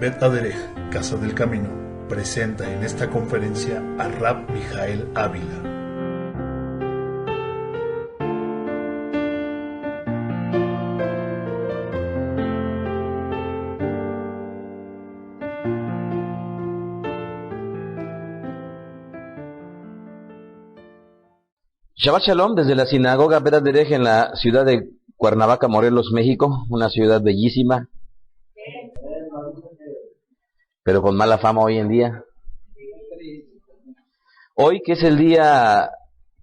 Bet Aderech, Casa del Camino, presenta en esta conferencia a Rab Mijael Ávila. Shabbat Shalom desde la sinagoga Bet Aderech en la ciudad de Cuernavaca, Morelos, México, una ciudad bellísima, pero con mala fama hoy en día. Hoy, que es el día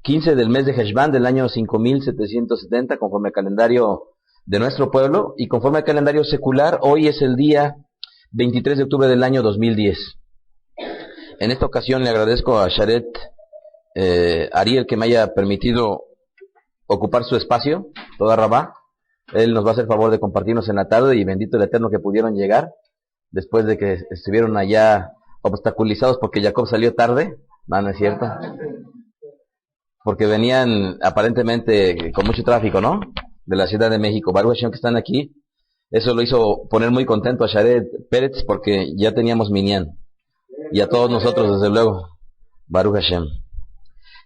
15 del mes de Heshvan del año 5770, conforme al calendario de nuestro pueblo, y conforme al calendario secular, hoy es el día 23 de octubre del año 2010. En esta ocasión le agradezco a Sharet Ariel que me haya permitido ocupar su espacio, toda Rabá. Él nos va a hacer favor de compartirnos en la tarde, y bendito el Eterno que pudieron llegar después de que estuvieron allá obstaculizados porque Jacob salió tarde. No, no es cierto, porque venían aparentemente con mucho tráfico, ¿no?, de la Ciudad de México. Baruch Hashem que están aquí, eso lo hizo poner muy contento a Sharet Pérez, porque ya teníamos minyan, y a todos nosotros desde luego. Baruch Hashem.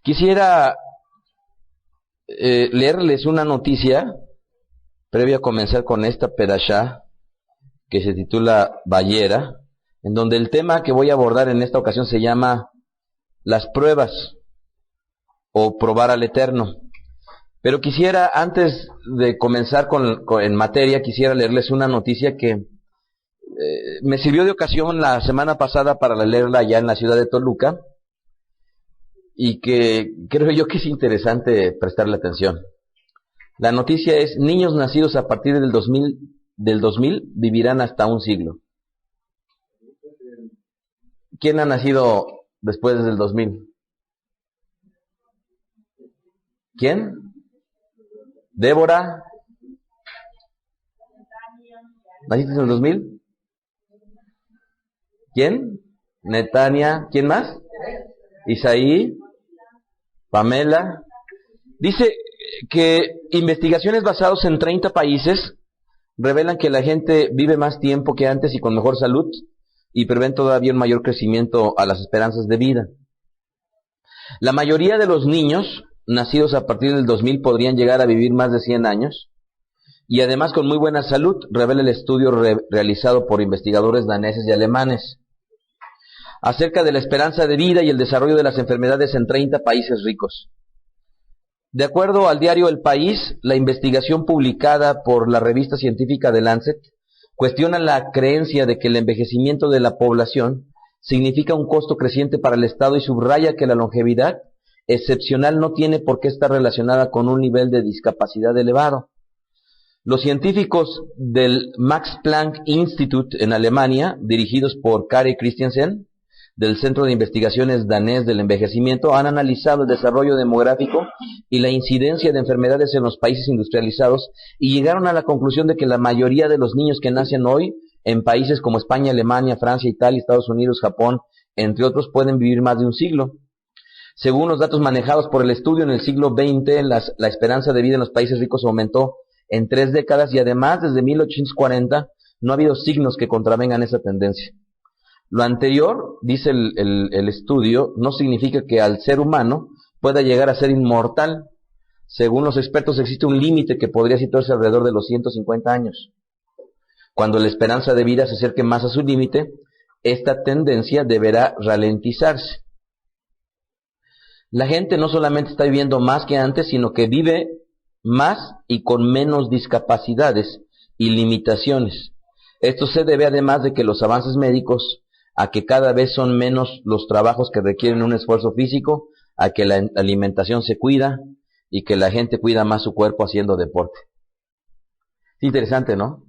Quisiera leerles una noticia previo a comenzar con esta perashá que se titula Vayera, en donde el tema que voy a abordar en esta ocasión se llama las pruebas o probar al Eterno. Pero quisiera, antes de comenzar en materia, quisiera leerles una noticia que me sirvió de ocasión la semana pasada para leerla allá en la ciudad de Toluca, y que creo yo que es interesante prestarle atención. La noticia es: niños nacidos a partir del 2000 vivirán hasta un siglo. ¿Quién ha nacido después del 2000? ¿Quién? ¿Débora? ¿Naciste en el 2000? ¿Quién? Netania. ¿Quién más? Isaí. Pamela. Dice que investigaciones basadas en 30 países revelan que la gente vive más tiempo que antes y con mejor salud, y prevén todavía un mayor crecimiento a las esperanzas de vida. La mayoría de los niños nacidos a partir del 2000 podrían llegar a vivir más de 100 años, y además con muy buena salud, revela el estudio realizado por investigadores daneses y alemanes acerca de la esperanza de vida y el desarrollo de las enfermedades en 30 países ricos. De acuerdo al diario El País, la investigación publicada por la revista científica The Lancet cuestiona la creencia de que el envejecimiento de la población significa un costo creciente para el Estado, y subraya que la longevidad excepcional no tiene por qué estar relacionada con un nivel de discapacidad elevado. Los científicos del Max Planck Institute en Alemania, dirigidos por Kari Christiansen, del Centro de Investigaciones Danés del Envejecimiento, han analizado el desarrollo demográfico y la incidencia de enfermedades en los países industrializados, y llegaron a la conclusión de que la mayoría de los niños que nacen hoy en países como España, Alemania, Francia, Italia, Estados Unidos, Japón, entre otros, pueden vivir más de un siglo. Según los datos manejados por el estudio, en el siglo XX la esperanza de vida en los países ricos aumentó en 3 décadas, y además desde 1840 no ha habido signos que contravengan esa tendencia. Lo anterior, dice el estudio, no significa que al ser humano pueda llegar a ser inmortal. Según los expertos, existe un límite que podría situarse alrededor de los 150 años. Cuando la esperanza de vida se acerque más a su límite, esta tendencia deberá ralentizarse. La gente no solamente está viviendo más que antes, sino que vive más y con menos discapacidades y limitaciones. Esto se debe además de que los avances médicos, a que cada vez son menos los trabajos que requieren un esfuerzo físico, a que la alimentación se cuida y que la gente cuida más su cuerpo haciendo deporte. Es interesante, ¿no?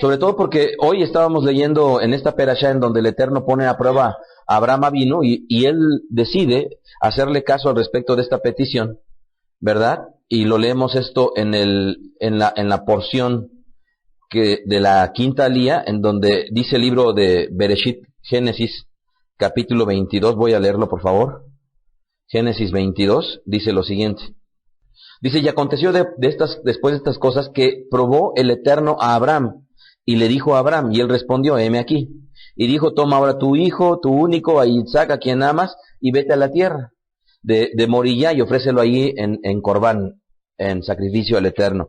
Sobre todo porque hoy estábamos leyendo en esta perashá en donde el Eterno pone a prueba a Abraham Avinu, y él decide hacerle caso al respecto de esta petición, ¿verdad? Y lo leemos esto en la porción de la quinta alía, en donde dice el libro de Bereshit, Génesis, capítulo 22, voy a leerlo por favor. Génesis 22, dice lo siguiente. Dice: y aconteció después de estas cosas que probó el Eterno a Abraham, y le dijo a Abraham, y él respondió: heme aquí. y dijo, toma ahora tu hijo, tu único, a Isaac, a quien amas, y vete a la tierra de Moriah y ofrécelo ahí en Corbán, en sacrificio al Eterno.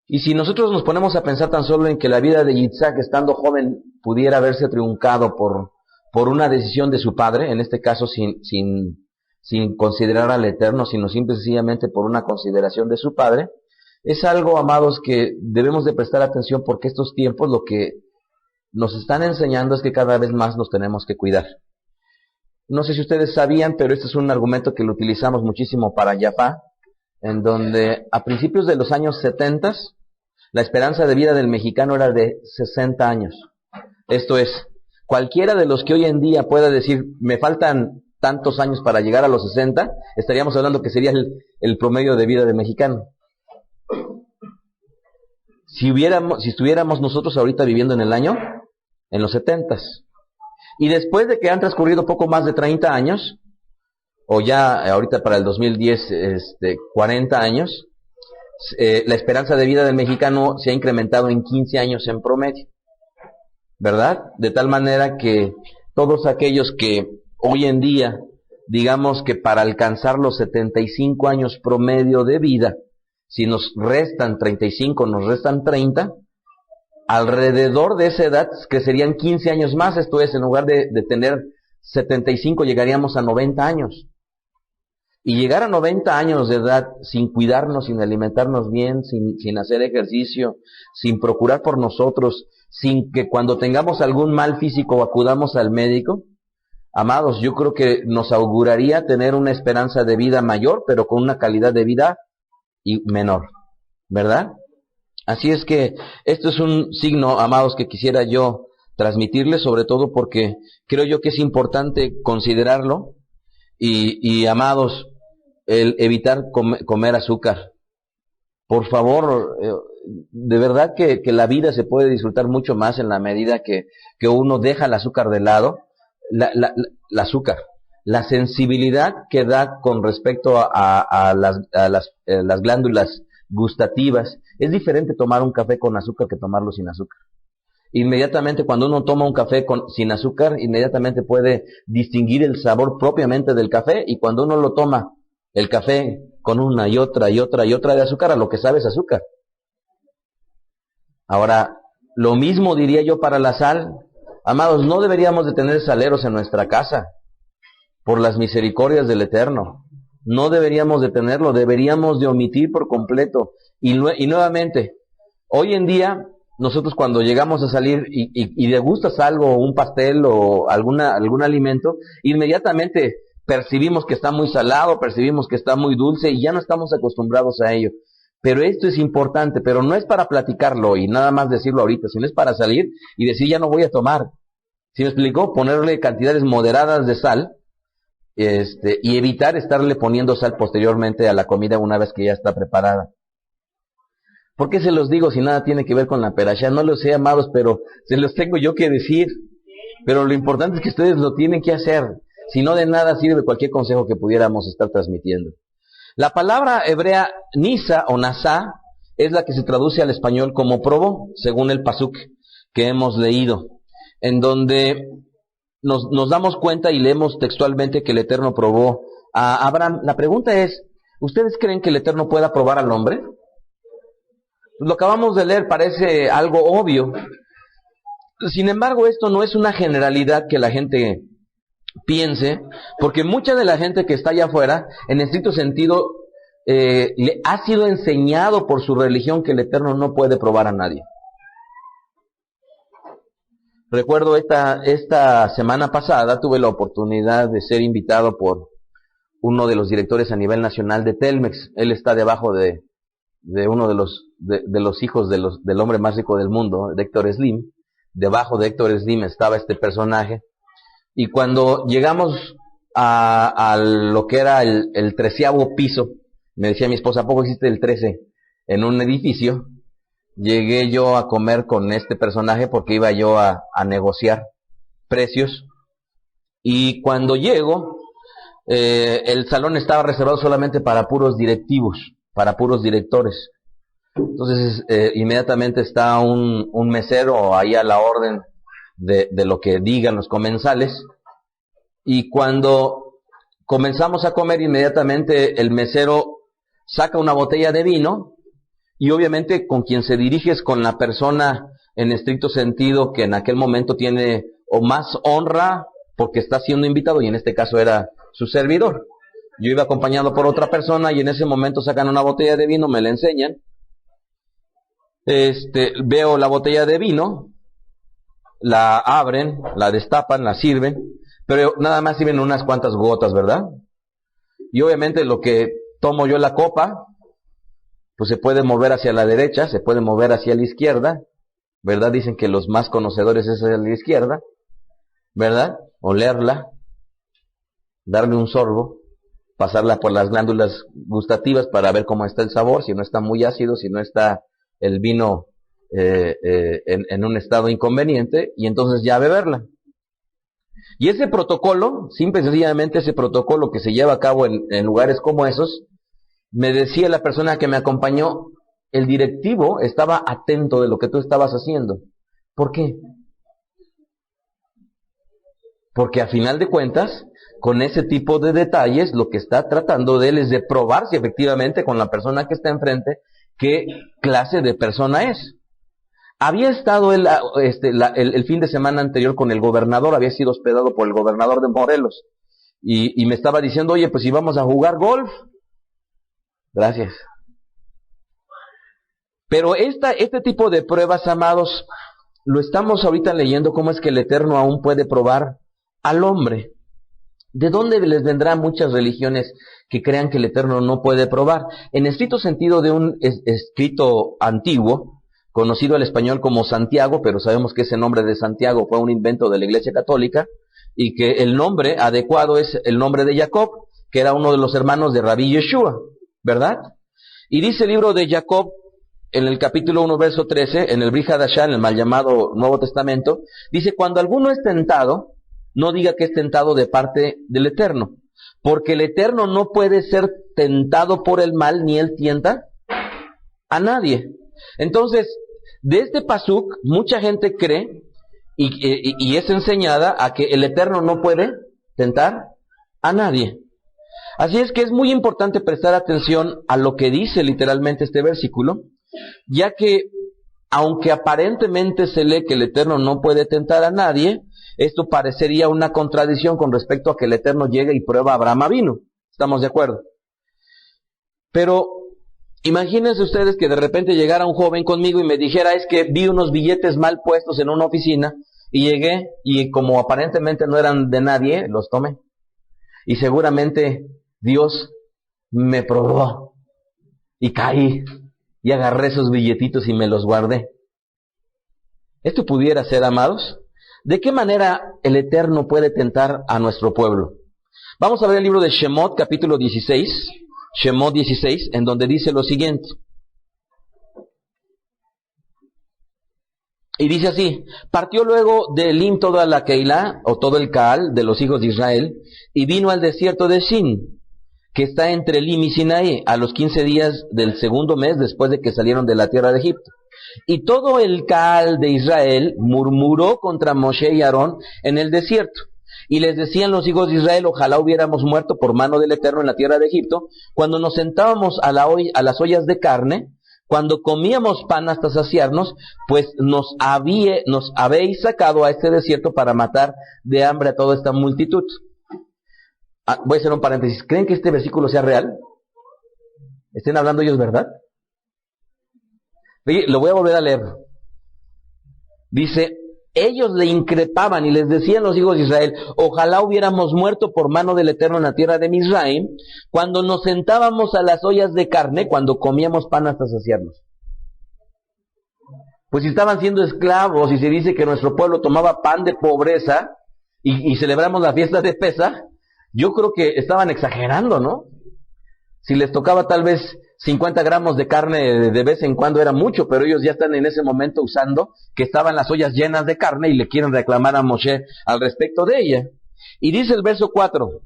Y si nosotros nos ponemos a pensar tan solo en que la vida de Isaac, estando joven, pudiera haberse truncado por una decisión de su padre, en este caso sin considerar al Eterno, sino simple y sencillamente por una consideración de su padre, es algo, amados, que debemos de prestar atención, porque estos tiempos lo que nos están enseñando es que cada vez más nos tenemos que cuidar. No sé si ustedes sabían, pero este es un argumento que lo utilizamos muchísimo para Jaffa, en donde a principios de los años 70, la esperanza de vida del mexicano era de 60 años. Esto es, cualquiera de los que hoy en día pueda decir, me faltan tantos años para llegar a los 60, estaríamos hablando que sería el promedio de vida del mexicano. Si estuviéramos nosotros ahorita viviendo en los 70. Y después de que han transcurrido poco más de 30 años, o ya ahorita para el 2010, 40 años, la esperanza de vida del mexicano se ha incrementado en 15 años en promedio, ¿verdad? De tal manera que todos aquellos que hoy en día, digamos que para alcanzar los 75 años promedio de vida, si nos restan 35, nos restan 30, alrededor de esa edad, que serían 15 años más, esto es, en lugar de tener 75, llegaríamos a 90 años. Y llegar a 90 años de edad sin cuidarnos, sin alimentarnos bien, sin hacer ejercicio, sin procurar por nosotros, sin que cuando tengamos algún mal físico acudamos al médico, amados, yo creo que nos auguraría tener una esperanza de vida mayor, pero con una calidad de vida menor, ¿verdad? Así es que esto es un signo, amados, que quisiera yo transmitirles, sobre todo porque creo yo que es importante considerarlo y amados, el evitar comer azúcar. Por favor, de verdad que la vida se puede disfrutar mucho más en la medida que uno deja el azúcar de lado. El azúcar, la sensibilidad que da con respecto a las glándulas gustativas, es diferente tomar un café con azúcar que tomarlo sin azúcar. Inmediatamente cuando uno toma un café sin azúcar, inmediatamente puede distinguir el sabor propiamente del café, y cuando uno lo toma, el café con una y otra de azúcar, a lo que sabe es azúcar. Ahora, lo mismo diría yo para la sal. Amados, no deberíamos de tener saleros en nuestra casa, por las misericordias del Eterno. No deberíamos de tenerlo, deberíamos de omitir por completo. Y nuevamente, hoy en día, nosotros cuando llegamos a salir y degustas algo, un pastel o algún alimento, inmediatamente percibimos que está muy salado, percibimos que está muy dulce y ya no estamos acostumbrados a ello. Pero esto es importante, pero no es para platicarlo y nada más decirlo ahorita, sino es para salir y decir ya no voy a tomar. ¿Sí me explicó? Ponerle cantidades moderadas de sal, y evitar estarle poniendo sal posteriormente a la comida una vez que ya está preparada. ¿Por qué se los digo si nada tiene que ver con la perashá? No lo sé, amados, pero se los tengo yo que decir. Pero lo importante es que ustedes lo tienen que hacer. Si no, de nada sirve cualquier consejo que pudiéramos estar transmitiendo. La palabra hebrea nisa o nasá es la que se traduce al español como probó, según el pasuk que hemos leído, en donde nos damos cuenta y leemos textualmente que el Eterno probó a Abraham. La pregunta es, ¿ustedes creen que el Eterno pueda probar al hombre? Lo acabamos de leer, parece algo obvio. Sin embargo, esto no es una generalidad que la gente piense, porque mucha de la gente que está allá afuera, en estricto sentido, le ha sido enseñado por su religión que el Eterno no puede probar a nadie. Recuerdo esta semana pasada tuve la oportunidad de ser invitado por uno de los directores a nivel nacional de Telmex. Él está debajo de uno de los hijos del hombre más rico del mundo, de Héctor Slim. Debajo de Héctor Slim estaba este personaje. Y cuando llegamos a lo que era el 13º piso, me decía mi esposa, ¿a poco existe el 13 en un edificio? Llegué yo a comer con este personaje porque iba yo a negociar precios. Y cuando llego, el salón estaba reservado solamente para puros directivos, para puros directores. Entonces, inmediatamente está un mesero ahí a la orden de lo que digan los comensales. Y cuando comenzamos a comer, inmediatamente el mesero saca una botella de vino, y obviamente con quien se dirige es con la persona en estricto sentido que en aquel momento tiene o más honra porque está siendo invitado, y en este caso era su servidor. Yo iba acompañado por otra persona y en ese momento sacan una botella de vino, me la enseñan. Veo la botella de vino, la abren, la destapan, la sirven, pero nada más sirven unas cuantas gotas, ¿verdad? Y obviamente lo que tomo yo la copa, pues se puede mover hacia la derecha, se puede mover hacia la izquierda, ¿verdad? Dicen que los más conocedores es hacia la izquierda, ¿verdad? Olerla, darle un sorbo, pasarla por las glándulas gustativas para ver cómo está el sabor, si no está muy ácido, si no está el vino en un estado inconveniente, y entonces ya beberla. Y ese protocolo, simple y sencillamente ese protocolo que se lleva a cabo en lugares como esos, me decía la persona que me acompañó, el directivo estaba atento de lo que tú estabas haciendo. ¿Por qué? Porque a final de cuentas, con ese tipo de detalles, lo que está tratando de él es de probar si efectivamente con la persona que está enfrente, qué clase de persona es. Había estado él, el fin de semana anterior con el gobernador, había sido hospedado por el gobernador de Morelos, y me estaba diciendo, oye, pues si vamos a jugar golf. Gracias. Pero este tipo de pruebas, amados, lo estamos ahorita leyendo, cómo es que el Eterno aún puede probar al hombre. ¿De dónde les vendrán muchas religiones que crean que el Eterno no puede probar? En estricto sentido de un escrito antiguo, conocido al español como Santiago, pero sabemos que ese nombre de Santiago fue un invento de la Iglesia Católica, y que el nombre adecuado es el nombre de Jacob, que era uno de los hermanos de Rabí Yeshua, ¿verdad? Y dice el libro de Jacob, en el capítulo 1, verso 13, en el Brit Hadashah, en el mal llamado Nuevo Testamento, dice, cuando alguno es tentado, no diga que es tentado de parte del Eterno, porque el Eterno no puede ser tentado por el mal, ni él tienta a nadie. Entonces, de este pasuk, mucha gente cree y es enseñada a que el Eterno no puede tentar a nadie. Así es que es muy importante prestar atención a lo que dice literalmente este versículo, ya que aunque aparentemente se lee que el Eterno no puede tentar a nadie, esto parecería una contradicción con respecto a que el Eterno llega y prueba a Abraham Avinu. ¿Estamos de acuerdo? Pero imagínense ustedes que de repente llegara un joven conmigo y me dijera, es que vi unos billetes mal puestos en una oficina, y llegué y como aparentemente no eran de nadie, los tomé. Y seguramente Dios me probó y caí y agarré esos billetitos y me los guardé. ¿Esto pudiera ser, amados? ¿De qué manera el Eterno puede tentar a nuestro pueblo? Vamos a ver el libro de Shemot, capítulo 16, Shemot 16, en donde dice lo siguiente. Y dice así, partió luego de Elim toda la Keilah, o todo el Caal de los hijos de Israel, y vino al desierto de Sin, que está entre Elim y Sinaí, a los 15 días del segundo mes después de que salieron de la tierra de Egipto. Y todo el Caal de Israel murmuró contra Moshe y Aarón en el desierto. Y les decían los hijos de Israel, ojalá hubiéramos muerto por mano del Eterno en la tierra de Egipto, cuando nos sentábamos a las ollas de carne, cuando comíamos pan hasta saciarnos, pues nos habéis sacado a este desierto para matar de hambre a toda esta multitud. Voy a hacer un paréntesis. ¿Creen que este versículo sea real? ¿Estén hablando ellos verdad? Lo voy a volver a leer. Dice, ellos le increpaban y les decían los hijos de Israel, ojalá hubiéramos muerto por mano del Eterno en la tierra de Misraim, cuando nos sentábamos a las ollas de carne, cuando comíamos pan hasta saciarnos. Pues si estaban siendo esclavos y se dice que nuestro pueblo tomaba pan de pobreza y celebramos la fiesta de Pesaj, yo creo que estaban exagerando, ¿no? Si les tocaba tal vez 50 gramos de carne de vez en cuando era mucho, pero ellos ya están en ese momento usando que estaban las ollas llenas de carne y le quieren reclamar a Moshe al respecto de ella. Y dice el verso 4,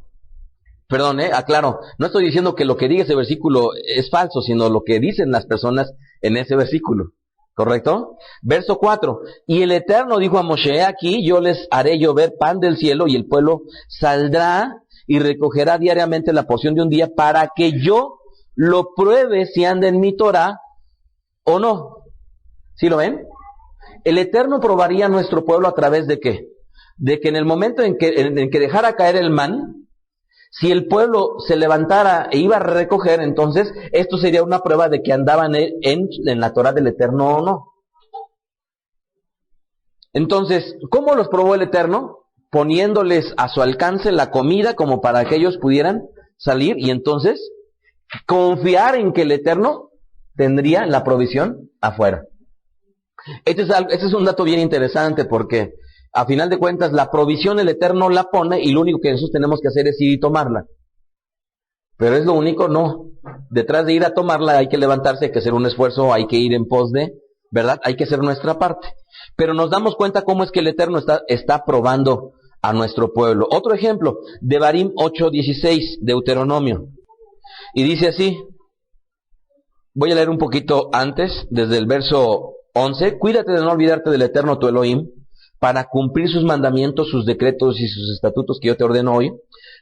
perdón, aclaro, no estoy diciendo que lo que diga ese versículo es falso, sino lo que dicen las personas en ese versículo. ¿Correcto? Verso 4. Y el Eterno dijo a Moshe, aquí yo les haré llover pan del cielo y el pueblo saldrá y recogerá diariamente la porción de un día para que yo lo pruebe si anda en mi Torah o no. ¿Sí lo ven? El Eterno probaría a nuestro pueblo a través de ¿qué? De que en el momento en que dejara caer el man, si el pueblo se levantara e iba a recoger, entonces esto sería una prueba de que andaban en la Torah del Eterno o no. Entonces, ¿cómo los probó el Eterno? Poniéndoles a su alcance la comida como para que ellos pudieran salir y entonces confiar en que el Eterno tendría la provisión afuera. Este es un dato bien interesante porque a final de cuentas la provisión el Eterno la pone y lo único que nosotros tenemos que hacer es ir y tomarla. Pero es lo único, no. Detrás de ir a tomarla hay que levantarse, hay que hacer un esfuerzo, hay que ir en pos de, ¿verdad? Hay que hacer nuestra parte. Pero nos damos cuenta cómo es que el Eterno está probando a nuestro pueblo. Otro ejemplo, Devarim 8:16, Deuteronomio. Y dice así, voy a leer un poquito antes, desde el verso 11, cuídate de no olvidarte del Eterno tu Elohim, para cumplir sus mandamientos, sus decretos y sus estatutos que yo te ordeno hoy.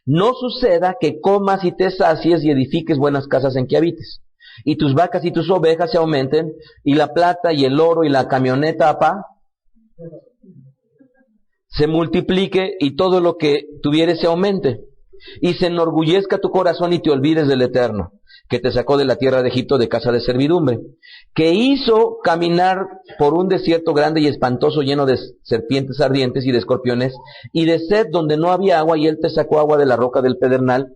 No suceda que comas y te sacies y edifiques buenas casas en que habites, y tus vacas y tus ovejas se aumenten, y la plata y el oro y la camioneta se multiplique, y todo lo que tuvieres se aumente, y se enorgullezca tu corazón y te olvides del Eterno, que te sacó de la tierra de Egipto de casa de servidumbre, que hizo caminar por un desierto grande y espantoso lleno de serpientes ardientes y de escorpiones, y de sed donde no había agua, y él te sacó agua de la roca del pedernal,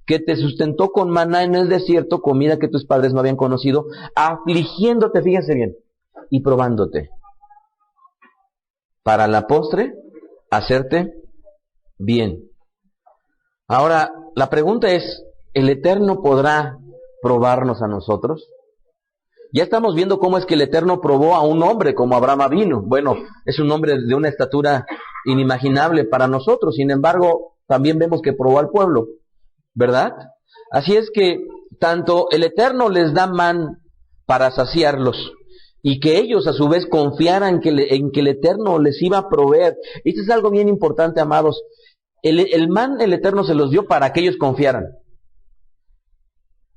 que te sustentó con maná en el desierto, comida que tus padres no habían conocido, afligiéndote, fíjense bien, y probándote, para la postre, hacerte bien. Ahora, la pregunta es, ¿el Eterno podrá probarnos a nosotros? Ya estamos viendo cómo es que el Eterno probó a un hombre como Abraham Avinu. Bueno, es un hombre de una estatura inimaginable para nosotros. Sin embargo, también vemos que probó al pueblo, ¿verdad? Así es que tanto el Eterno les da man para saciarlos y que ellos a su vez confiaran en que el Eterno les iba a proveer. Esto es algo bien importante, amados. El man el Eterno se los dio para que ellos confiaran.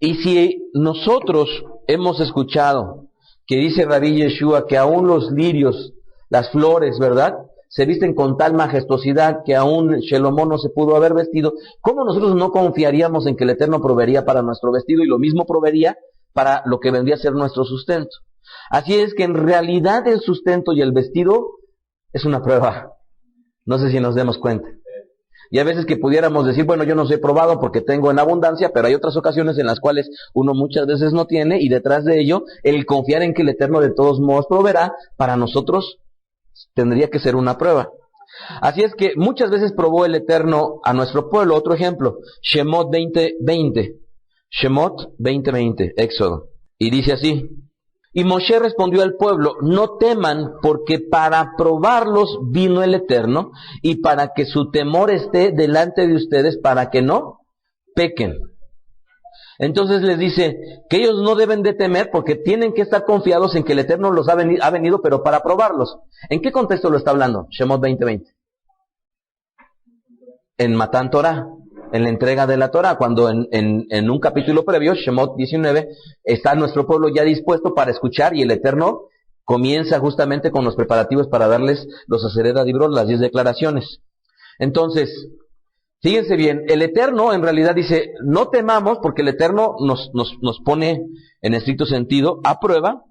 Y si nosotros hemos escuchado que dice Rabí Yeshua que aún los lirios, las flores, ¿verdad?, se visten con tal majestuosidad que aún Shelomó no se pudo haber vestido, ¿cómo nosotros no confiaríamos en que el Eterno proveería para nuestro vestido y lo mismo proveería para lo que vendría a ser nuestro sustento? Así es que en realidad el sustento y el vestido es una prueba. No sé si nos demos cuenta. Y a veces que pudiéramos decir, bueno, yo no soy probado porque tengo en abundancia, pero hay otras ocasiones en las cuales uno muchas veces no tiene, y detrás de ello, el confiar en que el Eterno de todos modos proveerá, para nosotros tendría que ser una prueba. Así es que muchas veces probó el Eterno a nuestro pueblo. Otro ejemplo, Shemot 20:20. Shemot 20:20, Éxodo. Y dice así, y Moshe respondió al pueblo, no teman, porque para probarlos vino el Eterno, y para que su temor esté delante de ustedes, para que no pequen. Entonces les dice que ellos no deben de temer, porque tienen que estar confiados en que el Eterno los ha venido, pero para probarlos. ¿En qué contexto lo está hablando? Shemot 20:20. En Matán Torah, en la entrega de la Torah, cuando en un capítulo previo, Shemot 19, está nuestro pueblo ya dispuesto para escuchar, y el Eterno comienza justamente con los preparativos para darles los Aseret Adibrot, las 10 declaraciones. Entonces, fíjense bien, el Eterno en realidad dice, no temamos, porque el Eterno nos pone en estricto sentido a prueba,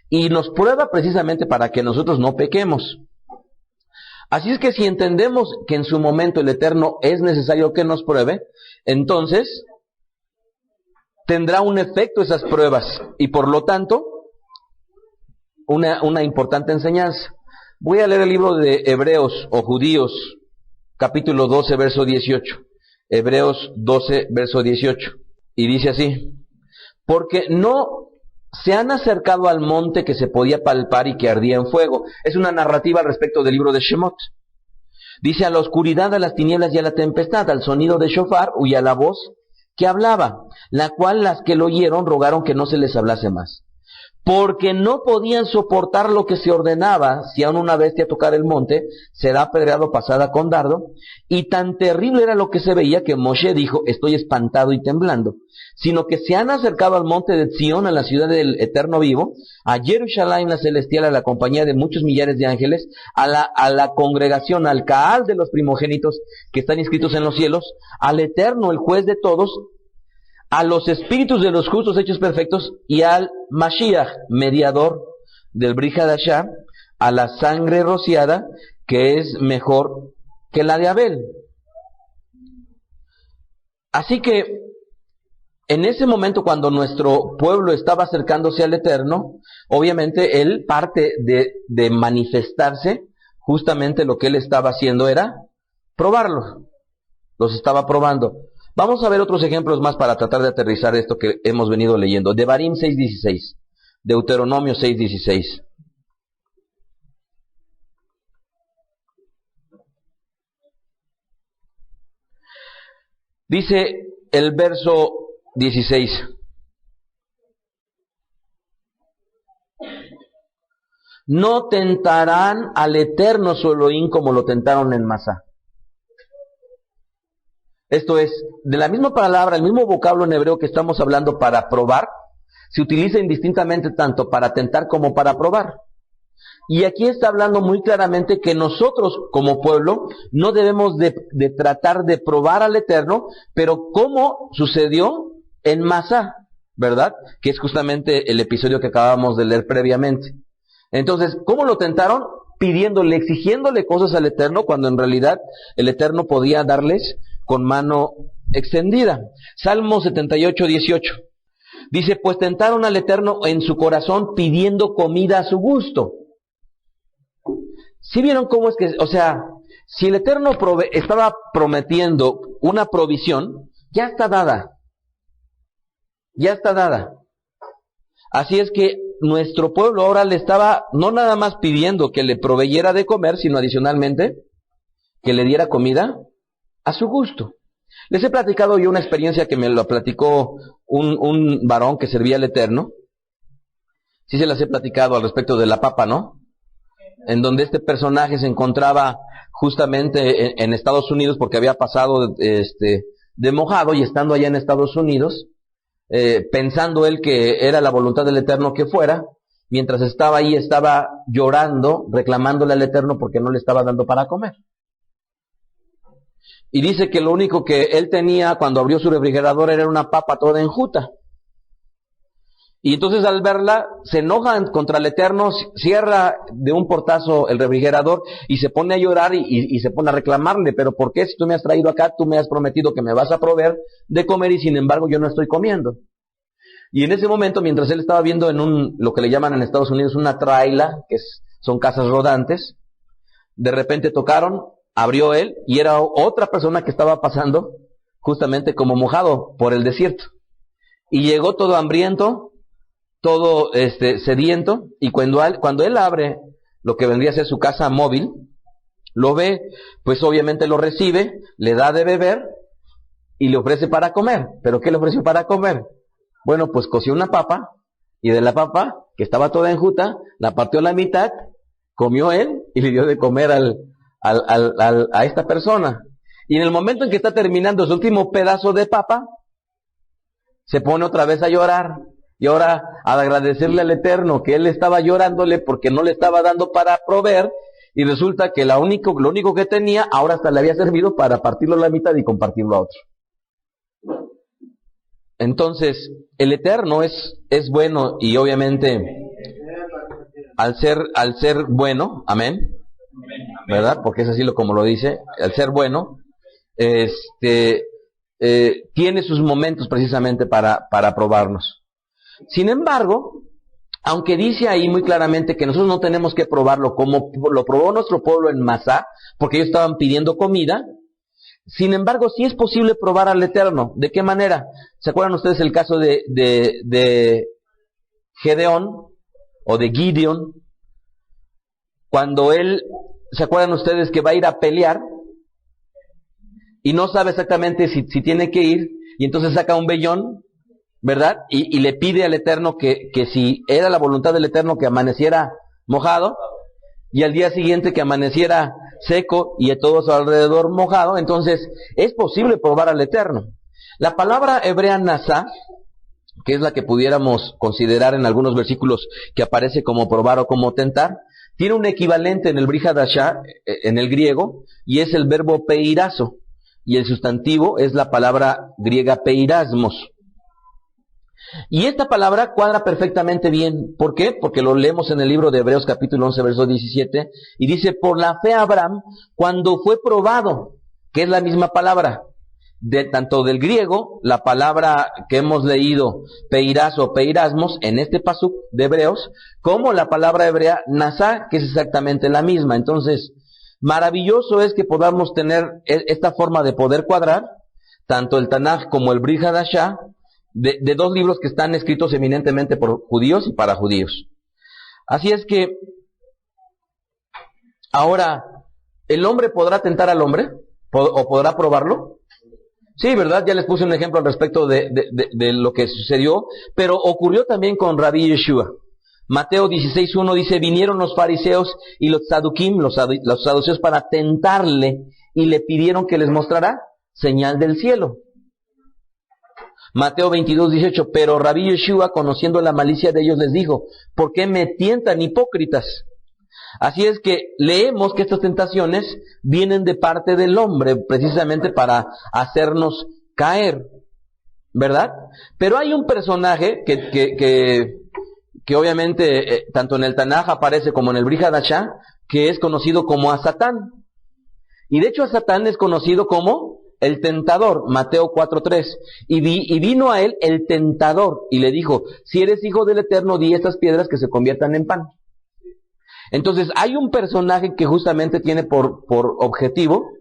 y nos prueba precisamente para que nosotros no pequemos. Así es que si entendemos que en su momento el Eterno es necesario que nos pruebe, entonces tendrá un efecto esas pruebas, y por lo tanto una importante enseñanza. Voy a leer el libro de Hebreos o Judíos, capítulo 12, verso 18. Hebreos 12, verso 18. Y dice así, porque no se han acercado al monte que se podía palpar y que ardía en fuego. Es una narrativa al respecto del libro de Shemot. Dice, a la oscuridad, a las tinieblas y a la tempestad, al sonido de shofar y a la voz que hablaba, la cual las que lo oyeron rogaron que no se les hablase más. porque no podían soportar lo que se ordenaba, si aún una bestia tocara el monte, será apedreado pasada con dardo, y tan terrible era lo que se veía que Moshe dijo, estoy espantado y temblando, sino que se han acercado al monte de Sión, a la ciudad del eterno vivo, a Jerusalén la celestial, a la compañía de muchos millares de ángeles, a la congregación, al Caal de los primogénitos que están inscritos en los cielos, al eterno, el juez de todos, a los espíritus de los justos hechos perfectos, y al Mashiach, mediador del Brit Hadashah, a la sangre rociada, que es mejor que la de Abel. Así que, en ese momento, cuando nuestro pueblo estaba acercándose al Eterno, obviamente él, parte de manifestarse, justamente lo que él estaba haciendo era probarlos. Los estaba probando. Vamos a ver otros ejemplos más para tratar de aterrizar esto que hemos venido leyendo. Devarim 6:16, Deuteronomio 6:16. Dice el verso 16. No tentarán al Eterno su Elohim como lo tentaron en Masá. Esto es, de la misma palabra, el mismo vocablo en hebreo que estamos hablando para probar, se utiliza indistintamente tanto para tentar como para probar. Y aquí está hablando muy claramente que nosotros como pueblo no debemos de tratar de probar al Eterno, pero como sucedió en Masá, ¿verdad? Que es justamente el episodio que acabamos de leer previamente. Entonces, ¿cómo lo tentaron? Pidiéndole, exigiéndole cosas al Eterno, cuando en realidad el Eterno podía darles con mano extendida. Salmo 78:18. Dice, pues tentaron al Eterno en su corazón pidiendo comida a su gusto. ¿Sí vieron cómo es que, o sea, si el Eterno estaba prometiendo una provisión, ya está dada. Ya está dada. Así es que nuestro pueblo ahora le estaba no nada más pidiendo que le proveyera de comer, sino adicionalmente que le diera comida a su gusto. Les he platicado yo una experiencia que me lo platicó un varón que servía al Eterno. Sí se las he platicado al respecto de la papa, ¿no? En donde este personaje se encontraba justamente en Estados Unidos porque había pasado de mojado, y estando allá en Estados Unidos, pensando él que era la voluntad del Eterno que fuera, mientras estaba ahí estaba llorando, reclamándole al Eterno porque no le estaba dando para comer. Y dice que lo único que él tenía cuando abrió su refrigerador era una papa toda enjuta. Y entonces al verla, se enoja contra el Eterno, cierra de un portazo el refrigerador y se pone a llorar y se pone a reclamarle, pero ¿por qué si tú me has traído acá, tú me has prometido que me vas a proveer de comer y sin embargo yo no estoy comiendo? Y en ese momento, mientras él estaba viendo en lo que le llaman en Estados Unidos una traila, son casas rodantes, de repente tocaron, abrió él y era otra persona que estaba pasando justamente como mojado por el desierto. Y llegó todo hambriento, todo sediento, y cuando él abre lo que vendría a ser su casa móvil, lo ve, pues obviamente lo recibe, le da de beber y le ofrece para comer. ¿Pero qué le ofreció para comer? Bueno, pues coció una papa, y de la papa, que estaba toda enjuta, la partió a la mitad, comió él y le dio de comer a esta persona. Y en el momento en que está terminando su último pedazo de papa, se pone otra vez a llorar. Y ahora, al agradecerle al Eterno que él estaba llorándole porque no le estaba dando para proveer, y resulta que lo único que tenía, ahora hasta le había servido para partirlo a la mitad y compartirlo a otro. Entonces, el Eterno es bueno, y obviamente, al ser bueno, amén, ¿verdad? Porque es así como lo dice, al ser bueno, tiene sus momentos precisamente para probarnos. Sin embargo, aunque dice ahí muy claramente que nosotros no tenemos que probarlo como lo probó nuestro pueblo en Masá, porque ellos estaban pidiendo comida, sin embargo sí es posible probar al Eterno. ¿De qué manera? ¿Se acuerdan ustedes el caso de Gedeón o de Gideon? Cuando ¿se acuerdan ustedes que va a ir a pelear y no sabe exactamente si tiene que ir, y entonces saca un vellón ¿verdad? Y le pide al Eterno que si era la voluntad del Eterno que amaneciera mojado, y al día siguiente que amaneciera seco y a todo su alrededor mojado, entonces es posible probar al Eterno. La palabra hebrea nasá, que es la que pudiéramos considerar en algunos versículos que aparece como probar o como tentar, tiene un equivalente en el Brit Hadashah, en el griego, y es el verbo peirazo, y el sustantivo es la palabra griega peirasmos. Y esta palabra cuadra perfectamente bien. ¿Por qué? Porque lo leemos en el libro de Hebreos capítulo 11, verso 17, y dice, por la fe Abraham, cuando fue probado, que es la misma palabra, tanto del griego, la palabra que hemos leído, peirazo o peirasmos, en este pasuk de Hebreos, como la palabra hebrea nasá, que es exactamente la misma. Entonces, maravilloso es que podamos tener esta forma de poder cuadrar, tanto el Tanaj como el Brit Hadashah, de dos libros que están escritos eminentemente por judíos y para judíos. Así es que, ahora, ¿el hombre podrá tentar al hombre? ¿O podrá probarlo? Sí, ¿verdad? Ya les puse un ejemplo al respecto de lo que sucedió, pero ocurrió también con Rabí Yeshua. Mateo 16:1 dice, vinieron los fariseos y los saduquim, los saduceos, para tentarle, y le pidieron que les mostrara señal del cielo. Mateo 22:18, pero Rabí Yeshua, conociendo la malicia de ellos, les dijo, ¿por qué me tientan, hipócritas? Así es que leemos que estas tentaciones vienen de parte del hombre, precisamente para hacernos caer, ¿verdad? Pero hay un personaje que obviamente tanto en el Tanaj aparece como en el Brit Hadashah, que es conocido como a Satán. Y de hecho a Satán es conocido como el tentador, Mateo 4:3. Y vino a él el tentador y le dijo, si eres hijo del Eterno, di estas piedras que se conviertan en pan. Entonces hay un personaje que justamente tiene por objetivo,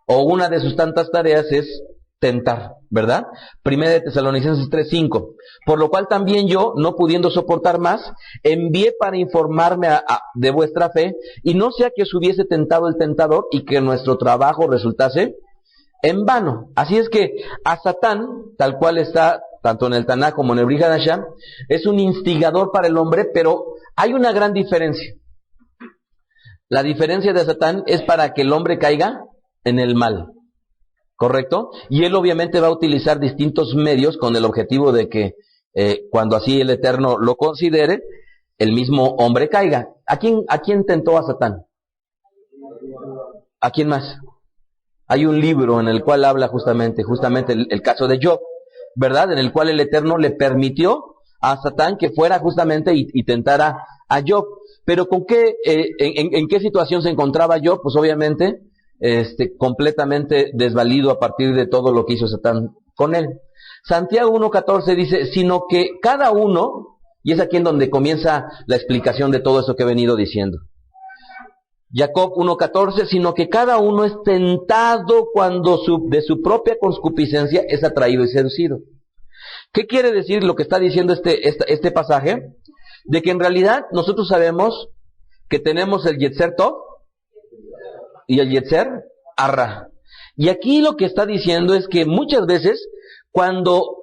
o una de sus tantas tareas es tentar, ¿verdad? Primera de Tesalonicenses 3:5. Por lo cual también yo, no pudiendo soportar más, envié para informarme de vuestra fe, y no sea que os hubiese tentado el tentador y que nuestro trabajo resultase en vano. Así es que a Satán, tal cual está tanto en el Tanaj como en el Brit Hadashah, es un instigador para el hombre, pero hay una gran diferencia. La diferencia de Satán es para que el hombre caiga en el mal, ¿correcto? Y él obviamente va a utilizar distintos medios con el objetivo de que cuando así el Eterno lo considere, el mismo hombre caiga. ¿A quién tentó a Satán? ¿A quién más? Hay un libro en el cual habla justamente el caso de Job, ¿verdad? En el cual el Eterno le permitió a Satán que fuera justamente y tentara a Job. Pero ¿con qué, en qué situación se encontraba Job? Pues obviamente, completamente desvalido a partir de todo lo que hizo Satán con él. Santiago 1:14 dice, sino que cada uno, y es aquí en donde comienza la explicación de todo esto que he venido diciendo. Jacob 1:14, sino que cada uno es tentado cuando de su propia concupiscencia es atraído y seducido. ¿Qué quiere decir lo que está diciendo este pasaje? De que en realidad nosotros sabemos que tenemos el Yetzer Tov y el Yetzer Arra. Y aquí lo que está diciendo es que muchas veces cuando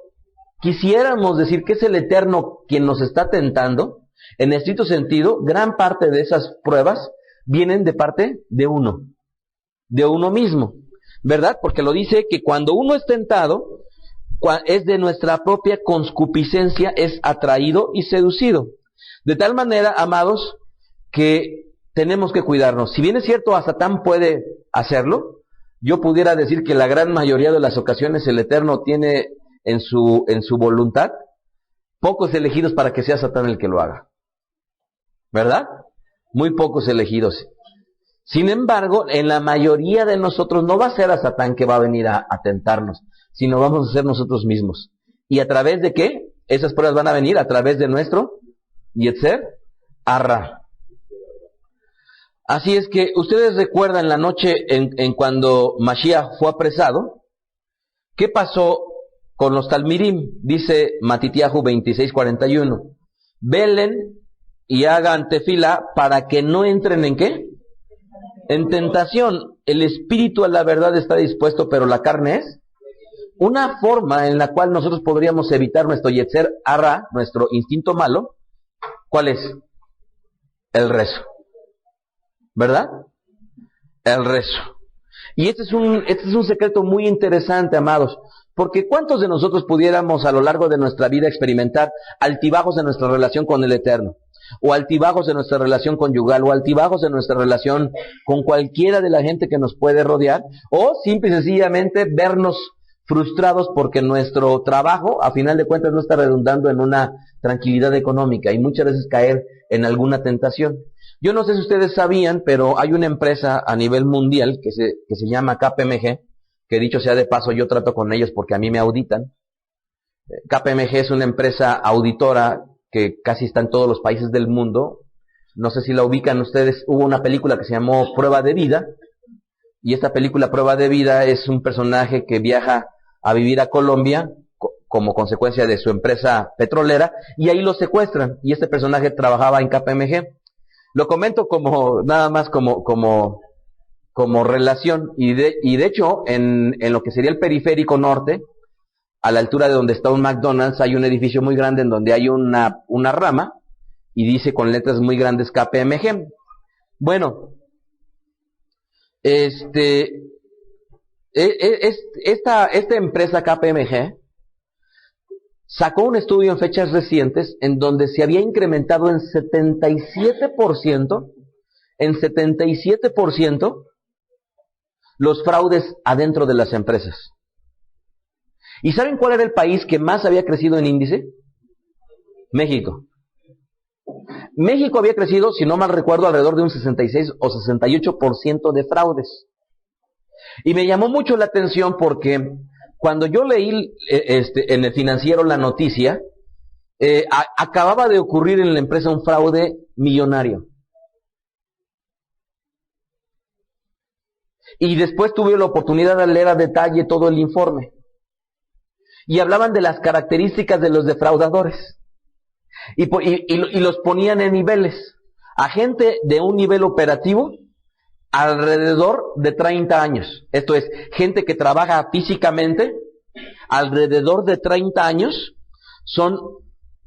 quisiéramos decir que es el Eterno quien nos está tentando, en estricto sentido, gran parte de esas pruebas vienen de parte de uno mismo, ¿verdad? Porque lo dice que cuando uno es tentado, es de nuestra propia concupiscencia, es atraído y seducido. De tal manera, amados, que tenemos que cuidarnos. Si bien es cierto, a Satán puede hacerlo, yo pudiera decir que la gran mayoría de las ocasiones el Eterno tiene en su voluntad pocos elegidos para que sea Satán el que lo haga, ¿verdad? Muy pocos elegidos. Sin embargo, en la mayoría de nosotros no va a ser a Satán que va a venir a tentarnos, sino vamos a ser nosotros mismos. ¿Y a través de qué? Esas pruebas van a venir a través de nuestro Yetzer Arra. Así es que ustedes recuerdan la noche en cuando Mashiach fue apresado, ¿qué pasó con los Talmidim? Dice Matitiahu 26:41, velen y hagan tefila para que no entren en ¿qué? En tentación. El espíritu a la verdad está dispuesto, pero la carne es una forma en la cual nosotros podríamos evitar nuestro yetzer hara, nuestro instinto malo, ¿cuál es? El rezo. ¿Verdad? El rezo. Y este es un secreto muy interesante, amados, porque ¿cuántos de nosotros pudiéramos a lo largo de nuestra vida experimentar altibajos en nuestra relación con el Eterno? O altibajos en nuestra relación conyugal, o altibajos en nuestra relación con cualquiera de la gente que nos puede rodear, o simple y sencillamente vernos frustrados porque nuestro trabajo, a final de cuentas, no está redundando en una tranquilidad económica y muchas veces caer en alguna tentación. Yo no sé si ustedes sabían, pero hay una empresa a nivel mundial que se llama KPMG, que dicho sea de paso, yo trato con ellos porque a mí me auditan. KPMG es una empresa auditora que casi está en todos los países del mundo. No sé si la ubican ustedes. Hubo una película que se llamó Prueba de Vida, y esta película Prueba de Vida es un personaje que viaja a vivir a Colombia como consecuencia de su empresa petrolera, y ahí lo secuestran, y este personaje trabajaba en KPMG. Lo comento como, nada más como relación, y de hecho, en lo que sería el periférico norte, a la altura de donde está un McDonald's, hay un edificio muy grande en donde hay una rama, y dice con letras muy grandes KPMG. Bueno, esta empresa KPMG sacó un estudio en fechas recientes en donde se había incrementado en 77% los fraudes adentro de las empresas. ¿Y saben cuál era el país que más había crecido en índice? México. México había crecido, si no mal recuerdo, alrededor de un 66 o 68% de fraudes. Y me llamó mucho la atención porque cuando yo leí en el Financiero la noticia, acababa de ocurrir en la empresa un fraude millonario. Y después tuve la oportunidad de leer a detalle todo el informe. Y hablaban de las características de los defraudadores. Y los ponían en niveles. A gente de un nivel operativo alrededor de 30 años. Esto es, gente que trabaja físicamente alrededor de 30 años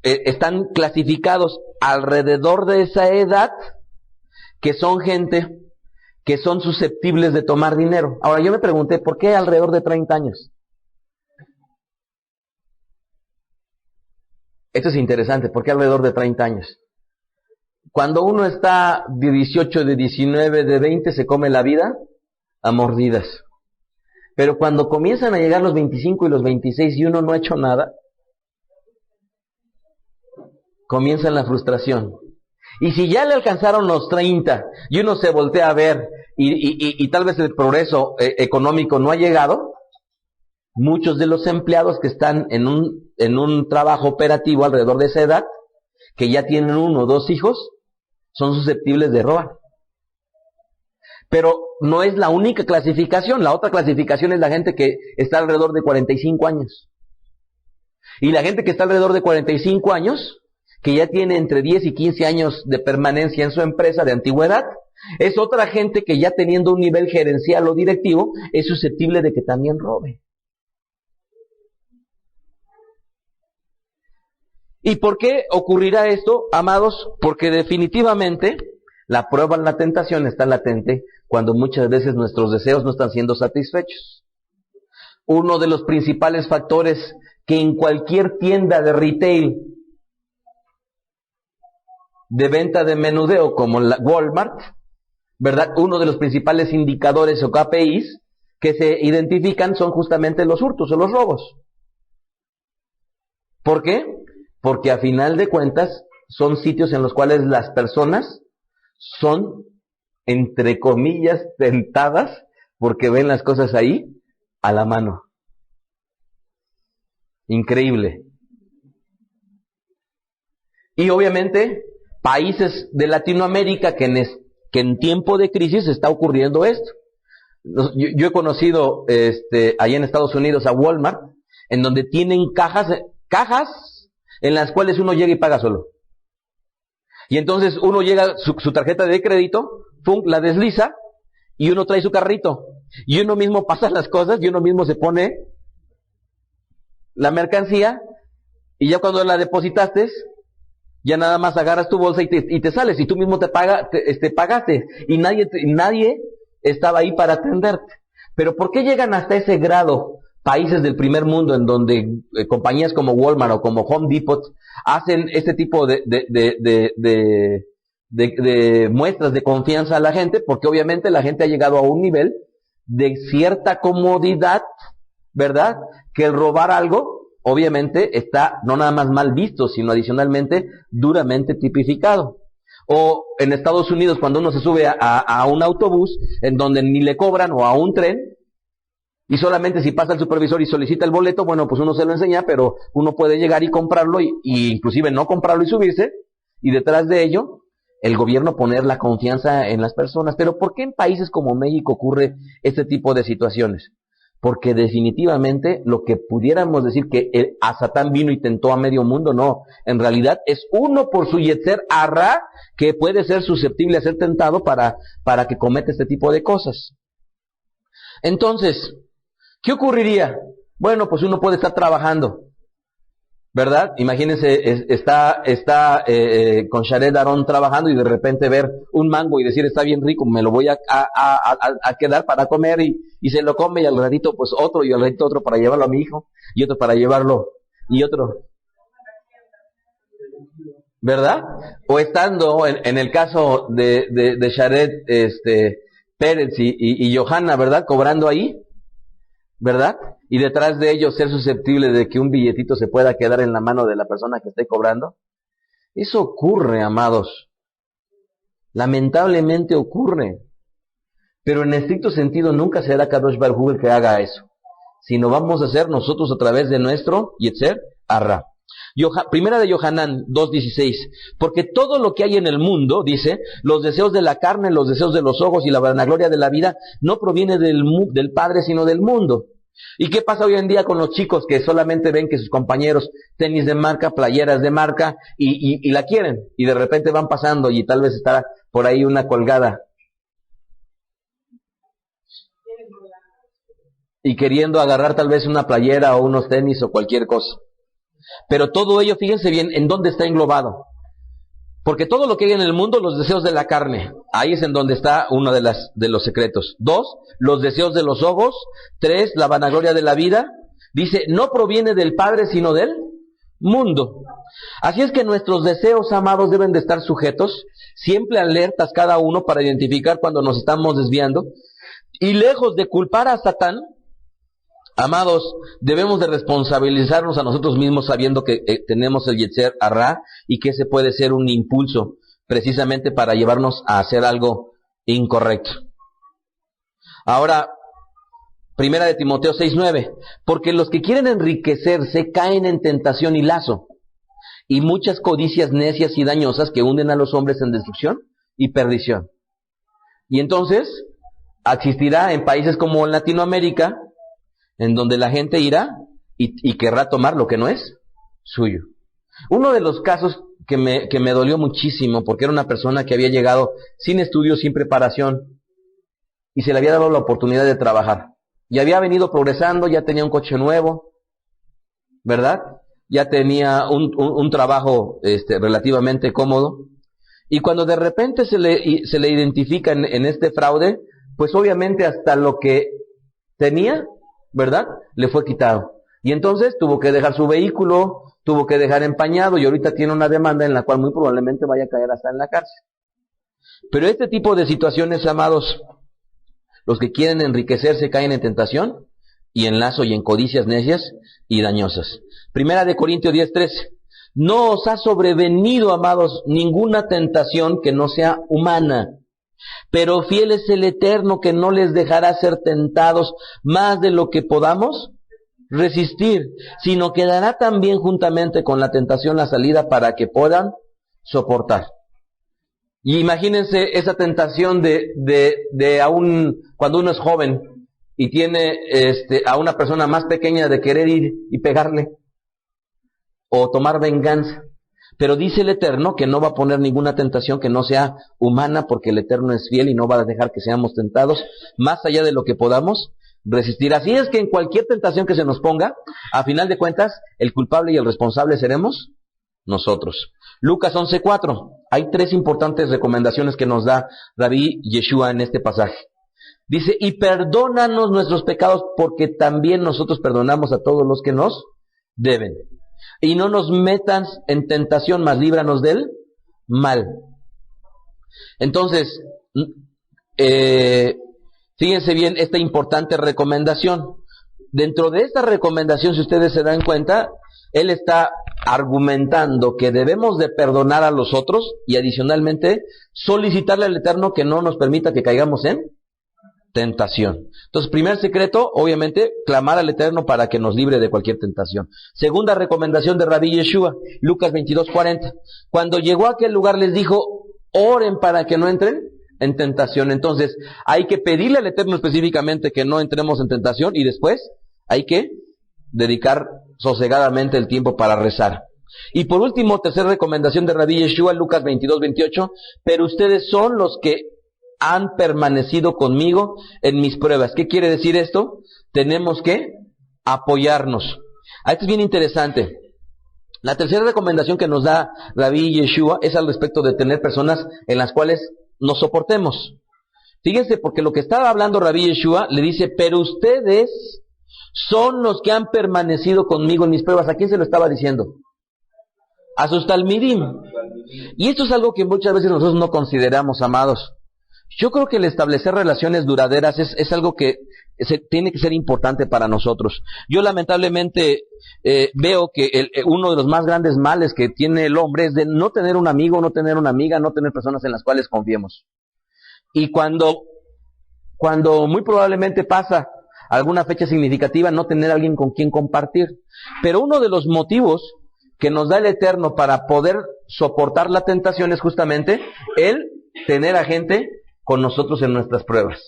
están clasificados alrededor de esa edad, que son gente que son susceptibles de tomar dinero. Ahora yo me pregunté, ¿por qué alrededor de 30 años? Esto es interesante, ¿por qué alrededor de 30 años? Cuando uno está de 18, de 19, de 20, se come la vida a mordidas. Pero cuando comienzan a llegar los 25 y los 26 y uno no ha hecho nada, comienza la frustración. Y si ya le alcanzaron los 30 y uno se voltea a ver y tal vez el progreso económico no ha llegado, muchos de los empleados que están en un trabajo operativo alrededor de esa edad, que ya tienen 1 o 2 hijos, son susceptibles de robar. Pero no es la única clasificación. La otra clasificación es la gente que está alrededor de 45 años. Y la gente que está alrededor de 45 años, que ya tiene entre 10 y 15 años de permanencia en su empresa de antigüedad, es otra gente que ya teniendo un nivel gerencial o directivo, es susceptible de que también robe. ¿Y por qué ocurrirá esto, amados? Porque definitivamente la prueba en la tentación está latente cuando muchas veces nuestros deseos no están siendo satisfechos. Uno de los principales factores que en cualquier tienda de retail, de venta de menudeo como la Walmart, ¿verdad? Uno de los principales indicadores o KPIs que se identifican son justamente los hurtos o los robos. ¿Por qué? Porque a final de cuentas son sitios en los cuales las personas son, entre comillas, tentadas porque ven las cosas ahí a la mano. Increíble. Y obviamente países de Latinoamérica que en tiempo de crisis está ocurriendo esto. Yo he conocido allá en Estados Unidos a Walmart, en donde tienen cajas en las cuales uno llega y paga solo. Y entonces uno llega, su tarjeta de crédito, pum, la desliza, y uno trae su carrito. Y uno mismo pasa las cosas, y uno mismo se pone la mercancía y ya cuando la depositaste, ya nada más agarras tu bolsa y te sales y tú mismo pagaste y nadie estaba ahí para atenderte. Pero ¿por qué llegan hasta ese grado países del primer mundo en donde compañías como Walmart o como Home Depot hacen este tipo de muestras de confianza a la gente? Porque obviamente la gente ha llegado a un nivel de cierta comodidad, ¿verdad? Que el robar algo obviamente está no nada más mal visto, sino adicionalmente duramente tipificado. O en Estados Unidos, cuando uno se sube a un autobús en donde ni le cobran, o a un tren, y solamente si pasa el supervisor y solicita el boleto, bueno, pues uno se lo enseña, pero uno puede llegar y comprarlo, y inclusive no comprarlo y subirse, y detrás de ello, el gobierno poner la confianza en las personas. Pero ¿por qué en países como México ocurre este tipo de situaciones? Porque definitivamente lo que pudiéramos decir que a Satán vino y tentó a medio mundo, no. En realidad es uno por su yetzer hará que puede ser susceptible a ser tentado para que cometa este tipo de cosas. Entonces, ¿qué ocurriría? Bueno, pues uno puede estar trabajando, ¿verdad? Imagínense, está con Sharet Aarón trabajando y de repente ver un mango y decir, está bien rico, me lo voy a quedar para comer, y se lo come, y al ratito pues otro, y al ratito otro para llevarlo a mi hijo, y otro para llevarlo, y otro, ¿verdad? O estando en el caso de Sharet Pérez y Johanna, ¿verdad? Cobrando ahí, ¿verdad? Y detrás de ellos ser susceptible de que un billetito se pueda quedar en la mano de la persona que esté cobrando. Eso ocurre, amados. Lamentablemente ocurre. Pero en estricto sentido nunca será Kadosh Baruj Hu el que haga eso, sino vamos a hacer nosotros a través de nuestro yetzer hará. Primera de Yohanan 2:16, porque todo lo que hay en el mundo, dice, los deseos de la carne, los deseos de los ojos y la vanagloria de la vida, no proviene del Padre, sino del mundo. ¿Y qué pasa hoy en día con los chicos que solamente ven que sus compañeros tenis de marca, playeras de marca, y la quieren, y de repente van pasando y tal vez está por ahí una colgada, y queriendo agarrar tal vez una playera o unos tenis o cualquier cosa? Pero todo ello, fíjense bien, ¿en dónde está englobado? Porque todo lo que hay en el mundo, los deseos de la carne, ahí es en donde está uno de los secretos. 2, los deseos de los ojos. 3, la vanagloria de la vida. Dice, no proviene del Padre, sino del mundo. Así es que nuestros deseos, amados, deben de estar sujetos, siempre alertas cada uno para identificar cuando nos estamos desviando. Y lejos de culpar a Satán, amados, debemos de responsabilizarnos a nosotros mismos sabiendo que tenemos el yetzer hará y que ese puede ser un impulso precisamente para llevarnos a hacer algo incorrecto. Ahora, primera de Timoteo 6:9, porque los que quieren enriquecerse caen en tentación y lazo, y muchas codicias necias y dañosas que hunden a los hombres en destrucción y perdición. Y entonces, existirá en países como Latinoamérica, en donde la gente irá y querrá tomar lo que no es suyo. Uno de los casos que me dolió muchísimo, porque era una persona que había llegado sin estudios, sin preparación, y se le había dado la oportunidad de trabajar. Y había venido progresando, ya tenía un coche nuevo, ¿verdad? Ya tenía un trabajo relativamente cómodo. Y cuando de repente se le identifica en este fraude, pues obviamente hasta lo que tenía, ¿verdad?, le fue quitado. Y entonces tuvo que dejar su vehículo, tuvo que dejar empañado, y ahorita tiene una demanda en la cual muy probablemente vaya a caer hasta en la cárcel. Pero este tipo de situaciones, amados, los que quieren enriquecerse caen en tentación y en lazo y en codicias necias y dañosas. Primera de Corintios 10:13. No os ha sobrevenido, amados, ninguna tentación que no sea humana, pero fiel es el Eterno, que no les dejará ser tentados más de lo que podamos resistir, sino que dará también juntamente con la tentación la salida para que puedan soportar. Y imagínense esa tentación de aún cuando uno es joven y tiene a una persona más pequeña de querer ir y pegarle o tomar venganza. Pero dice el Eterno que no va a poner ninguna tentación que no sea humana, porque el Eterno es fiel y no va a dejar que seamos tentados más allá de lo que podamos resistir. Así es que en cualquier tentación que se nos ponga, a final de cuentas, el culpable y el responsable seremos nosotros. Lucas 11:4. Hay 3 importantes recomendaciones que nos da Rabí Yeshua en este pasaje. Dice, y perdónanos nuestros pecados porque también nosotros perdonamos a todos los que nos deben. Y no nos metas en tentación, mas líbranos del mal. Entonces, fíjense bien esta importante recomendación. Dentro de esta recomendación, si ustedes se dan cuenta, él está argumentando que debemos de perdonar a los otros y adicionalmente solicitarle al Eterno que no nos permita que caigamos en tentación. Entonces, primer secreto, obviamente, clamar al Eterno para que nos libre de cualquier tentación. Segunda recomendación de Rabí Yeshua, Lucas 22:40. Cuando llegó a aquel lugar les dijo, oren para que no entren en tentación. Entonces, hay que pedirle al Eterno específicamente que no entremos en tentación y después hay que dedicar sosegadamente el tiempo para rezar. Y por último, tercera recomendación de Rabí Yeshua, Lucas 22:28, pero ustedes son los que han permanecido conmigo en mis pruebas. ¿Qué quiere decir esto? Tenemos que apoyarnos. Esto es bien interesante. La tercera recomendación que nos da Rabí Yeshua es al respecto de tener personas en las cuales nos soportemos. Fíjense, porque lo que estaba hablando Rabí Yeshua le dice, pero ustedes son los que han permanecido conmigo en mis pruebas. ¿A quién se lo estaba diciendo? A sus talmidim. Y esto es algo que muchas veces nosotros no consideramos, amados. Yo creo que el establecer relaciones duraderas es algo que tiene que ser importante para nosotros. Yo lamentablemente veo que uno de los más grandes males que tiene el hombre es de no tener un amigo, no tener una amiga, no tener personas en las cuales confiemos. Y cuando muy probablemente pasa alguna fecha significativa, no tener alguien con quien compartir. Pero uno de los motivos que nos da el Eterno para poder soportar la tentación es justamente el tener a gente con nosotros en nuestras pruebas.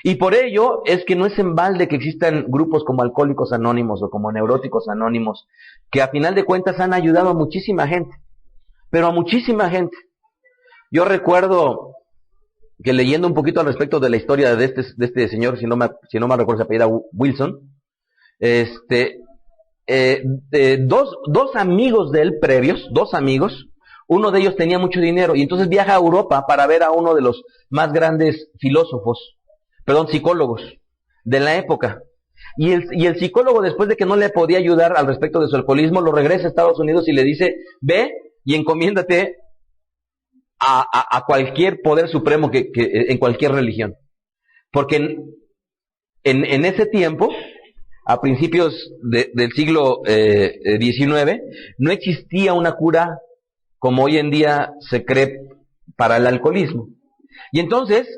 Y por ello es que no es en balde que existan grupos como Alcohólicos Anónimos o como Neuróticos Anónimos, que a final de cuentas han ayudado a muchísima gente, pero a muchísima gente. Yo recuerdo que leyendo un poquito al respecto de la historia de este señor, si no me recuerdo, se apellida Wilson, dos amigos de él previos, uno de ellos tenía mucho dinero y entonces viaja a Europa para ver a uno de los más grandes psicólogos de la época. Y el psicólogo, después de que no le podía ayudar al respecto de su alcoholismo, lo regresa a Estados Unidos y le dice, ve y encomiéndate a cualquier poder supremo que en cualquier religión. Porque en ese tiempo, a principios del siglo XIX, no existía una cura como hoy en día se cree para el alcoholismo. Y entonces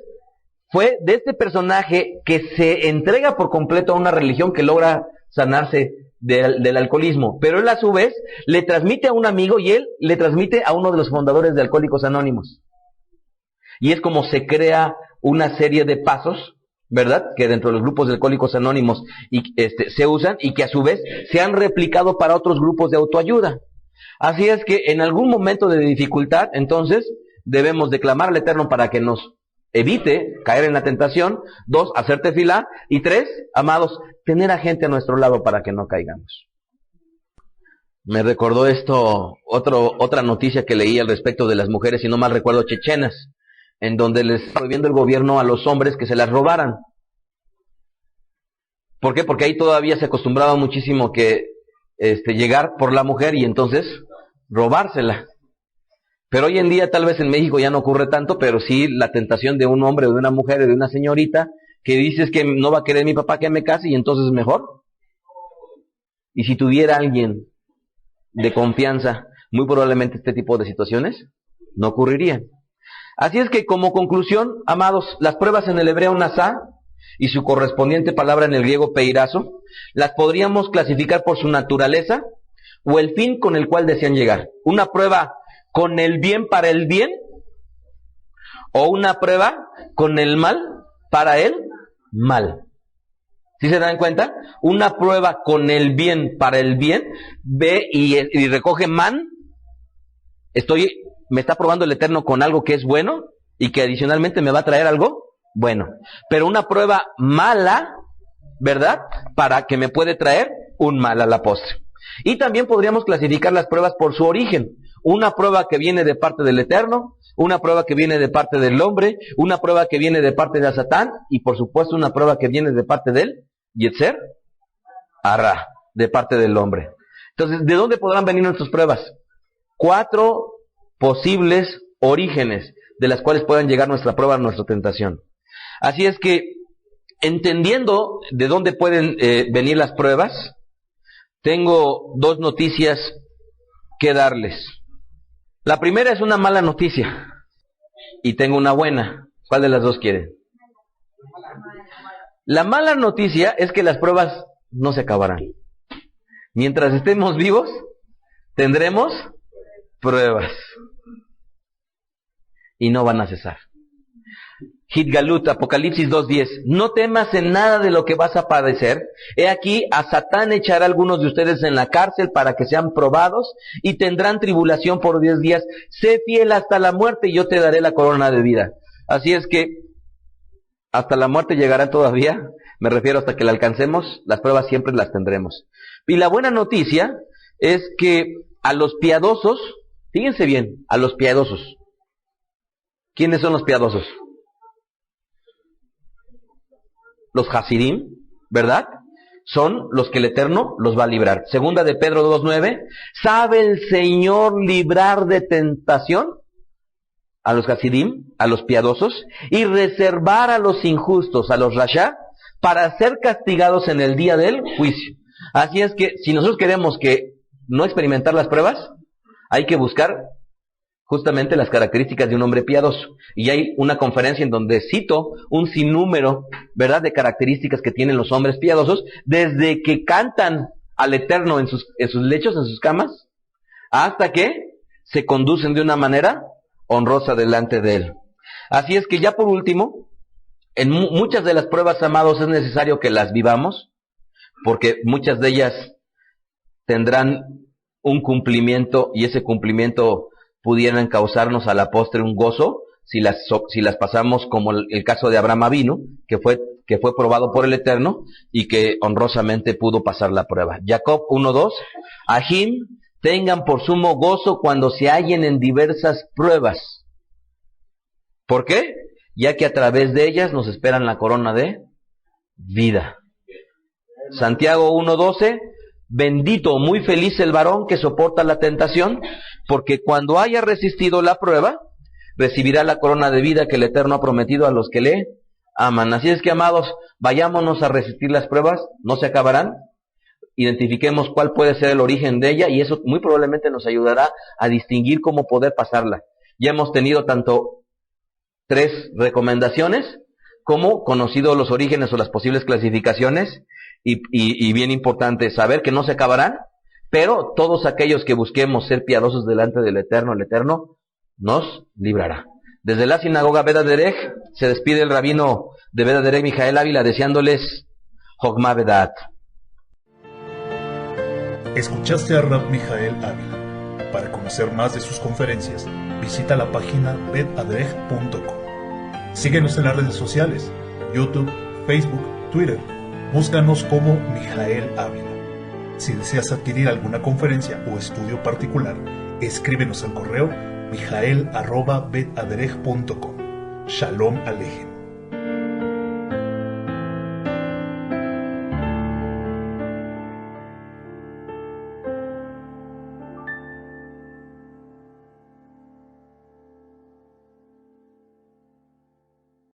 fue de este personaje que se entrega por completo a una religión que logra sanarse del alcoholismo, pero él a su vez le transmite a un amigo y él le transmite a uno de los fundadores de Alcohólicos Anónimos. Y es como se crea una serie de pasos, ¿verdad?, que dentro de los grupos de Alcohólicos Anónimos se usan y que a su vez se han replicado para otros grupos de autoayuda. Así es que en algún momento de dificultad, entonces, debemos de clamar al Eterno para que nos evite caer en la tentación. 2, hacer tefilá. Y 3, amados, tener a gente a nuestro lado para que no caigamos. Me recordó esto, otra noticia que leí al respecto de las mujeres, si no mal recuerdo, chechenas, en donde les está prohibiendo el gobierno a los hombres que se las robaran. ¿Por qué? Porque ahí todavía se acostumbraba muchísimo que llegar por la mujer y entonces robársela. Pero hoy en día tal vez en México ya no ocurre tanto, pero sí la tentación de un hombre o de una mujer o de una señorita que dices que no va a querer mi papá que me case y entonces mejor. Y si tuviera alguien de confianza, muy probablemente este tipo de situaciones no ocurrirían. Así es que como conclusión, amados, las pruebas en el hebreo nasá y su correspondiente palabra en el griego peirazo, las podríamos clasificar por su naturaleza o el fin con el cual desean llegar. Una prueba con el bien para el bien o una prueba con el mal para el mal. ¿Sí se dan cuenta? Una prueba con el bien para el bien, ve y recoge man, me está probando el Eterno con algo que es bueno y que adicionalmente me va a traer algo Bueno, pero una prueba mala, ¿verdad? Para que me puede traer un mal a la postre. Y también podríamos clasificar las pruebas por su origen. Una prueba que viene de parte del Eterno, una prueba que viene de parte del hombre, una prueba que viene de parte de Satán, y por supuesto una prueba que viene de parte del Yetzer Hara, de parte del hombre. Entonces, ¿de dónde podrán venir nuestras pruebas? 4 posibles orígenes de las cuales puedan llegar nuestra prueba, nuestra tentación. Así es que, entendiendo de dónde pueden venir las pruebas, tengo 2 noticias que darles. La primera es una mala noticia y tengo una buena. ¿Cuál de las 2 quieren? La mala noticia es que las pruebas no se acabarán. Mientras estemos vivos, tendremos pruebas y no van a cesar. Hitgalut, Apocalipsis 2:10. No temas en nada de lo que vas a padecer. He aquí, a Satán echará a algunos de ustedes en la cárcel para que sean probados y tendrán tribulación por 10 días. Sé fiel hasta la muerte y yo te daré la corona de vida. Así es que, hasta la muerte llegará todavía. Me refiero hasta que la alcancemos. Las pruebas siempre las tendremos. Y la buena noticia es que a los piadosos, fíjense bien, a los piadosos. ¿Quiénes son los piadosos? Los Hasidim, ¿verdad? Son los que el Eterno los va a librar. Segunda de Pedro 2:9. ¿Sabe el Señor librar de tentación a los Hasidim, a los piadosos, y reservar a los injustos, a los Rasha, para ser castigados en el día del juicio? Así es que, si nosotros queremos que no experimentar las pruebas, hay que buscar justamente las características de un hombre piadoso. Y hay una conferencia en donde cito un sinnúmero, ¿verdad?, de características que tienen los hombres piadosos, desde que cantan al Eterno en sus lechos, en sus camas, hasta que se conducen de una manera honrosa delante de Él. Así es que ya por último, en muchas de las pruebas, amados, es necesario que las vivamos, porque muchas de ellas tendrán un cumplimiento, y ese cumplimiento pudieran causarnos a la postre un gozo, si las pasamos como el caso de Abraham Avinu, que fue probado por el Eterno, y que honrosamente pudo pasar la prueba. Jacob 1:2, Ahim, tengan por sumo gozo cuando se hallen en diversas pruebas. ¿Por qué? Ya que a través de ellas nos esperan la corona de vida. Santiago 1:12, bendito, muy feliz el varón que soporta la tentación, porque cuando haya resistido la prueba, recibirá la corona de vida que el Eterno ha prometido a los que le aman. Así es que, amados, vayámonos a resistir las pruebas, no se acabarán. Identifiquemos cuál puede ser el origen de ella, y eso muy probablemente nos ayudará a distinguir cómo poder pasarla. Ya hemos tenido tanto 3 recomendaciones, como conocido los orígenes o las posibles clasificaciones, y bien importante saber que no se acabarán, pero todos aquellos que busquemos ser piadosos delante del Eterno, el Eterno nos librará. Desde la sinagoga Beth Aderech se despide el rabino de Beth Aderech, Mijael Ávila, deseándoles Jogma Bedat. Escuchaste a Rab Mijael Ávila. Para conocer más de sus conferencias, visita la página betaderech.com. Síguenos en las redes sociales, YouTube, Facebook, Twitter. Búscanos como Mijael Ávila. Si deseas adquirir alguna conferencia o estudio particular, escríbenos al correo mijael@betaderech.com. Shalom Alejem.